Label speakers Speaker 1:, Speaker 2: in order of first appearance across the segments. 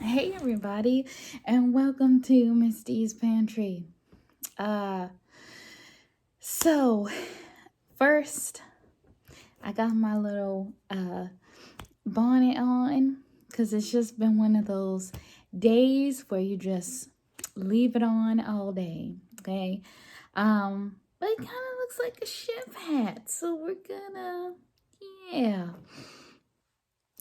Speaker 1: Hey everybody, and welcome to Miss D's Pantry. So first I got my little bonnet on because it's just been one of those days where you just leave it on all day. Okay. But it kind of looks like a chef hat, so we're gonna, yeah.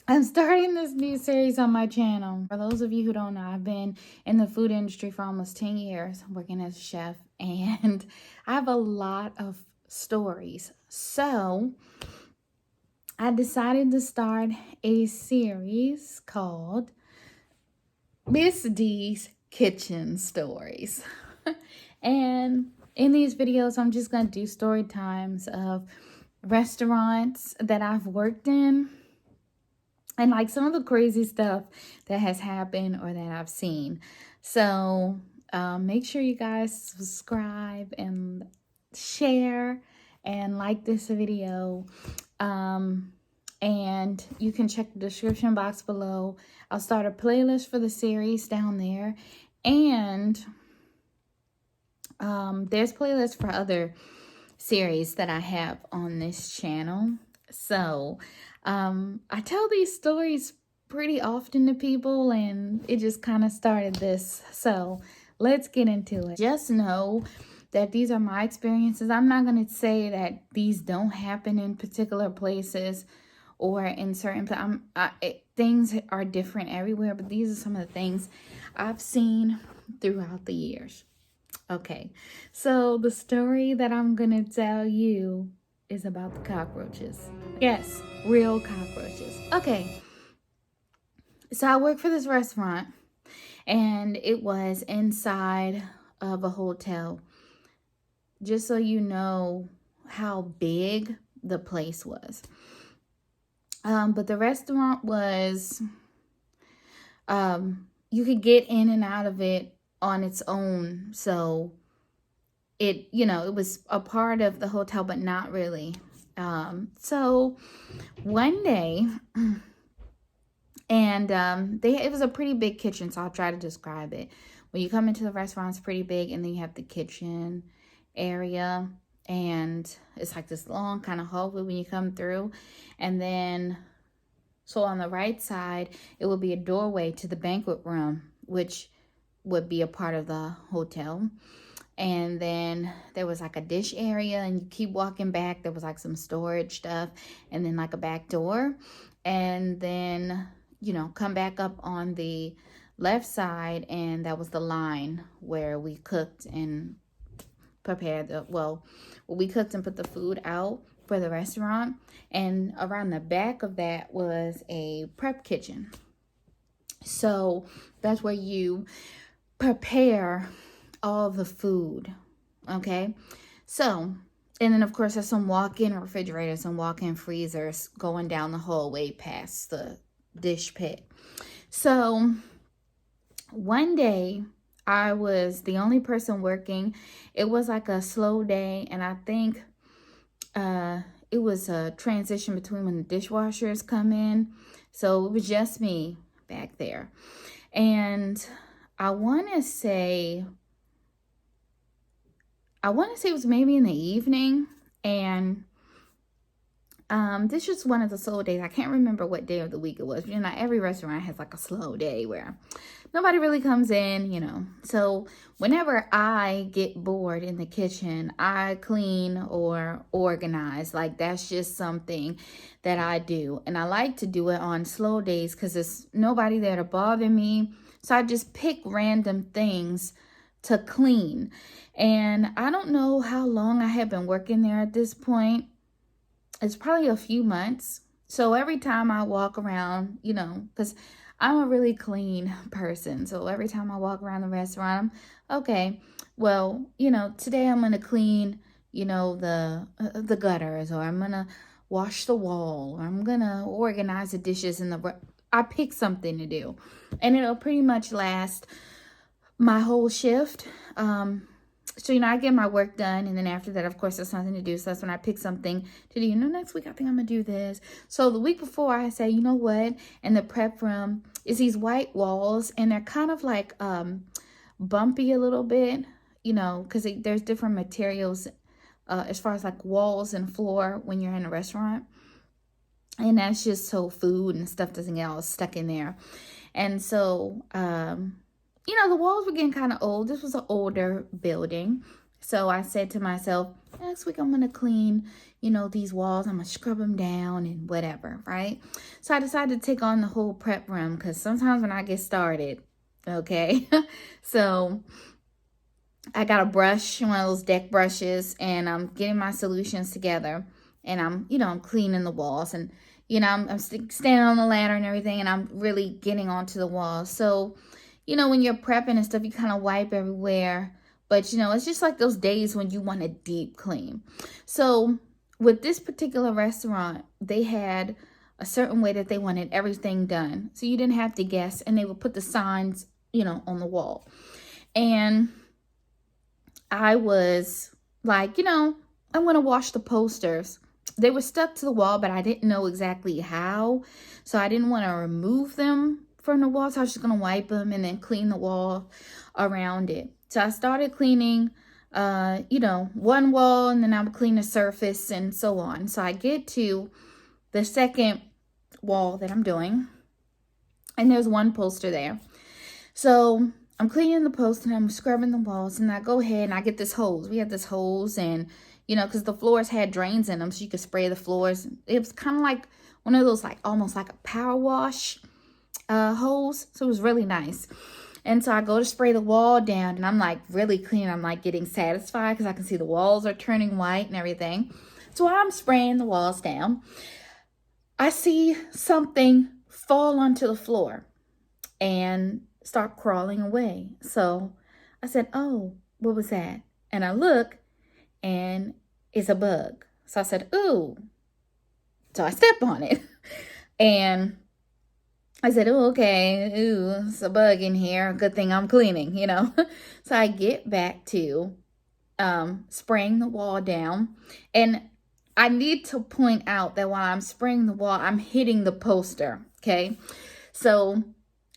Speaker 1: I'm starting this new series on my channel. For those of you who don't know, I've been in the food industry for almost 10 years working as a chef, and I have a lot of stories. So I decided to start a series called Miss D's Kitchen Stories. And in these videos, I'm just going to do story times of restaurants that I've worked in, and like some of the crazy stuff that has happened or that I've seen. So make sure you guys subscribe and share and like this video. And you can check the description box below. I'll start a playlist for the series down there. And there's playlists for other series that I have on this channel. So I tell these stories pretty often to people, and it just kind of started this. So let's get into it. Just know that these are my experiences. I'm not going to say that these don't happen in particular places or in certain things are different everywhere, but these are some of the things I've seen throughout the years. Okay, so the story that I'm gonna tell you is about the cockroaches. Yes, real cockroaches. Okay, so I work for this restaurant, and it was inside of a hotel. Just so you know how big the place was. But the restaurant was, you could get in and out of it on its own. So it was a part of the hotel, but not really. So one day, and it was a pretty big kitchen, so I'll try to describe it. When you come into the restaurant, it's pretty big, and then you have the kitchen area, and it's like this long kind of hallway when you come through. And then, so on the right side, it will be a doorway to the banquet room, which would be a part of the hotel. And then there was like a dish area, and you keep walking back, there was like some storage stuff, and then like a back door. And then, come back up on the left side, and that was the line where we cooked and prepared we cooked and put the food out for the restaurant. And around the back of that was a prep kitchen. So that's where you prepare all the food. Okay, so, and then of course there's some walk-in refrigerators and walk-in freezers going down the hallway past the dish pit. So one day I was the only person working. It was like a slow day, and I think it was a transition between when the dishwashers come in. So it was just me back there. And I want to say it was maybe in the evening, and this was one of the slow days. I can't remember what day of the week it was. Every restaurant has like a slow day where nobody really comes in, So whenever I get bored in the kitchen, I clean or organize. Like, that's just something that I do. And I like to do it on slow days because there's nobody there to bother me. So I just pick random things to clean. And I don't know how long I have been working there at this point. It's probably a few months. So every time I walk around, because I'm a really clean person. So every time I walk around the restaurant, I'm okay. Well, today I'm going to clean, the gutters, or I'm going to wash the wall, or I'm going to organize the dishes I pick something to do. And it'll pretty much last my whole shift. So, I get my work done, and then after that, of course, there's something to do. So that's when I pick something to do. Next week, I think I'm going to do this. So the week before, I say, you know what? In the prep room, It's these white walls, and they're kind of like bumpy a little bit, you know, because there's different materials as far as like walls and floor when you're in a restaurant. And that's just so food and stuff doesn't get all stuck in there. And so, you know, the walls were getting kind of old. This was an older building. So I said to myself, next week I'm going to clean, you know, these walls. I'm going to scrub them down and whatever, right? So I decided to take on the whole prep room because sometimes when I get started, okay, so I got a brush, one of those deck brushes, and I'm getting my solutions together. And I'm, you know, I'm cleaning the walls, and, you know, I'm standing on the ladder and everything, and I'm really getting onto the walls. So, you know, when you're prepping and stuff, you kind of wipe everywhere. But, you know, it's just like those days when you want a deep clean. So with this particular restaurant, they had a certain way that they wanted everything done. So you didn't have to guess, and they would put the signs, you know, on the wall. And I was like, you know, I'm going to wash the posters. They were stuck to the wall, but I didn't know exactly how. So I didn't want to remove them from the wall. So I was just going to wipe them and then clean the wall around it. So I started cleaning, you know, one wall, and then I would clean the surface and so on. So I get to the second wall that I'm doing, and there's one poster there. So I'm cleaning the poster and I'm scrubbing the walls, and I go ahead and I get this hose. We had this hose, and you know, because the floors had drains in them, so you could spray the floors. It was kind of like one of those, like almost like a power wash hose. So it was really nice. And so I go to spray the wall down, and I'm like really clean. I'm like getting satisfied because I can see the walls are turning white and everything. So while I'm spraying the walls down, I see something fall onto the floor and start crawling away. So I said, oh, what was that? And I look, and it's a bug. So I said, ooh. So I step on it. And I said, oh, okay. Ooh, it's a bug in here. Good thing I'm cleaning, you know. So I get back to spraying the wall down. And I need to point out that while I'm spraying the wall, I'm hitting the poster, okay? So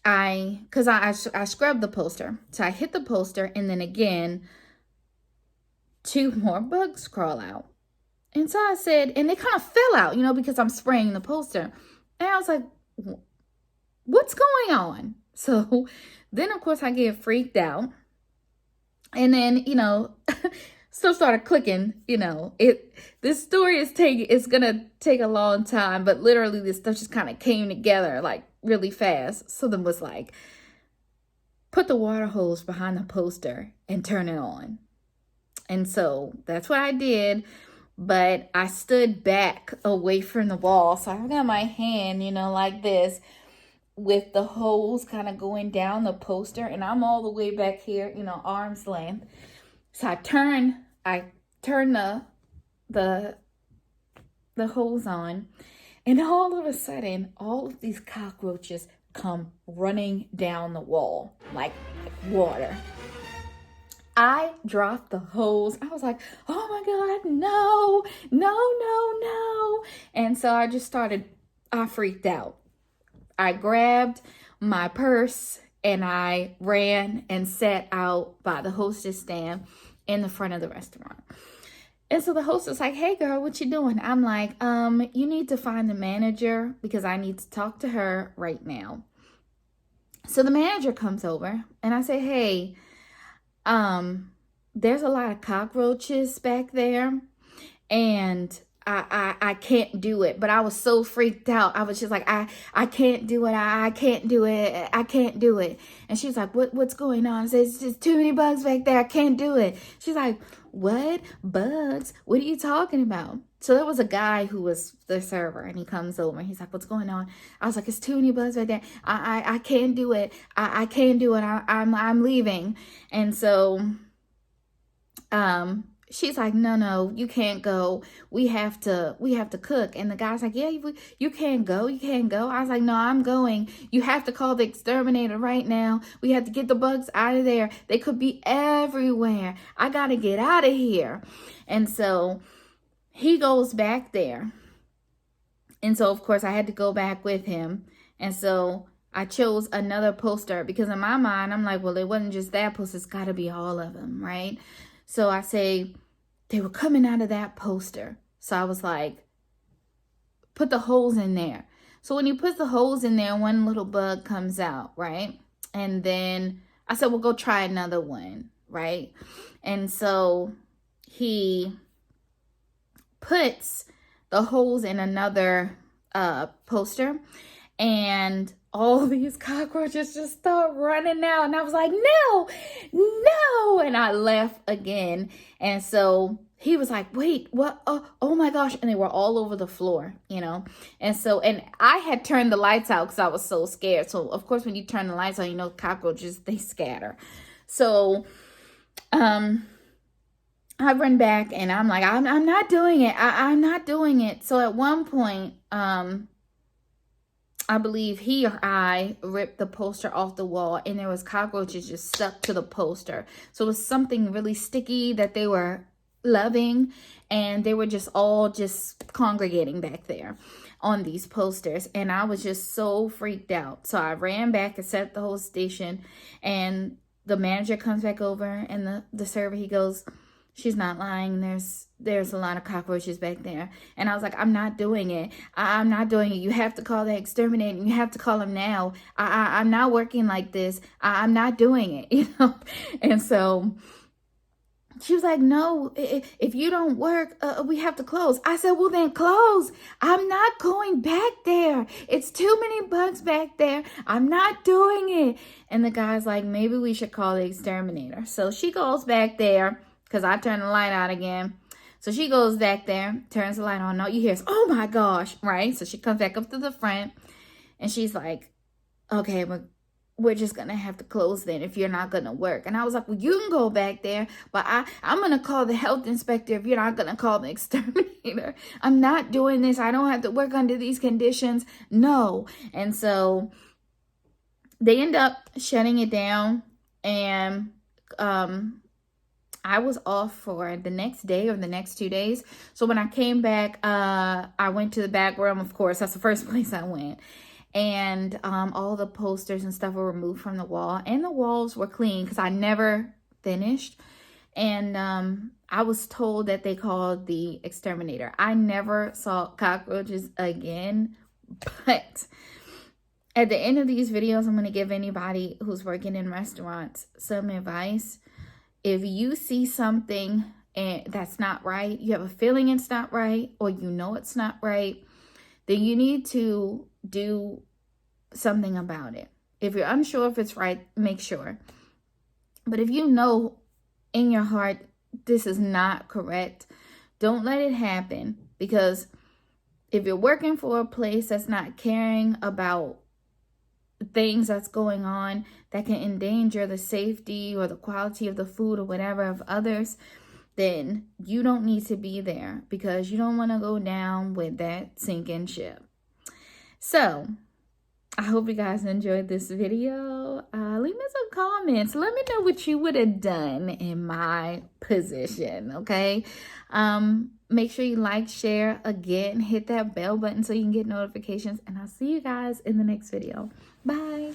Speaker 1: because I scrubbed the poster. So I hit the poster, and then again, 2 more bugs crawl out. And so I said, and they kind of fell out, you know, because I'm spraying the poster. And I was like, what's going on? So then, of course, I get freaked out. And then, you know, stuff started clicking, you know. This story it's going to take a long time, but literally this stuff just kind of came together like really fast. So then was like, put the water hose behind the poster and turn it on. And so that's what I did, but I stood back away from the wall. So I got my hand, you know, like this, with the hose kind of going down the poster, and I'm all the way back here, you know, arm's length. So I turn the hose on, and all of a sudden, all of these cockroaches come running down the wall like water. I dropped the hose. I was like, oh my God, no. And so I freaked out. I grabbed my purse and I ran and sat out by the hostess stand in the front of the restaurant. And so the host was like, hey girl, what you doing? I'm like, you need to find the manager because I need to talk to her right now. So the manager comes over and I say, hey, there's a lot of cockroaches back there, and I can't do it. But I was so freaked out. I was just like, I can't do it. I can't do it. I can't do it. And she's like, what's going on? I said, it's just too many bugs back there. I can't do it. She's like, what? Bugs? What are you talking about? So there was a guy who was the server, and he comes over and he's like, what's going on? I was like, it's too many bugs right there. I can't do it. I can't do it. I'm leaving. And so she's like, no, you can't go. We have to cook. And the guy's like, yeah, you can't go. You can't go. I was like, no, I'm going. You have to call the exterminator right now. We have to get the bugs out of there. They could be everywhere. I got to get out of here. And so he goes back there. And so, of course, I had to go back with him. And so I chose another poster because in my mind, I'm like, well, it wasn't just that poster. It's got to be all of them, right? So I say, they were coming out of that poster. So I was like, put the holes in there. So when you put the holes in there, one little bug comes out, right? And then I said, well, go try another one, right? And so he puts the holes in another poster, and all these cockroaches just start running out. And I was like, no. And I left again. And so he was like, wait, what? Oh my gosh. And they were all over the floor, you know? And so, and I had turned the lights out because I was so scared. So of course, when you turn the lights on, you know, cockroaches, they scatter. So, I run back and I'm like, I'm not doing it. I'm not doing it. So at one point, I believe he or I ripped the poster off the wall, and there was cockroaches just stuck to the poster. So it was something really sticky that they were loving, and they were just all just congregating back there on these posters. And I was just so freaked out. So I ran back and set up the whole station, and the manager comes back over, and the server, he goes, she's not lying. There's a lot of cockroaches back there. And I was like, I'm not doing it. I'm not doing it. You have to call the exterminator. You have to call him now. I'm not working like this. I'm not doing it, you know? And so she was like, no, if you don't work, we have to close. I said, well, then close. I'm not going back there. It's too many bugs back there. I'm not doing it. And the guy's like, maybe we should call the exterminator. So she goes back there, because I turned the light out again. So she goes back there, turns the light on. All you hear is, oh my gosh, right? So she comes back up to the front, and she's like, okay, we're just going to have to close then if you're not going to work. And I was like, well, you can go back there, but I'm going to call the health inspector if you're not going to call the exterminator. I'm not doing this. I don't have to work under these conditions. No. And so they end up shutting it down, and I was off for the next day or the next 2 days. So when I came back, I went to the back room. Of course, that's the first place I went. And all the posters and stuff were removed from the wall. And the walls were clean because I never finished. And I was told that they called the exterminator. I never saw cockroaches again. But at the end of these videos, I'm going to give anybody who's working in restaurants some advice. If you see something and that's not right, you have a feeling it's not right, or you know it's not right, then you need to do something about it. If you're unsure if it's right, make sure. But if you know in your heart this is not correct, don't let it happen. Because if you're working for a place that's not caring about things that's going on that can endanger the safety or the quality of the food or whatever of others, then you don't need to be there, because you don't want to go down with that sinking ship. So I hope you guys enjoyed this video. Leave me some comments. Let me know what you would have done in my position, okay? Make sure you like, share, again, hit that bell button so you can get notifications, and I'll see you guys in the next video. Bye.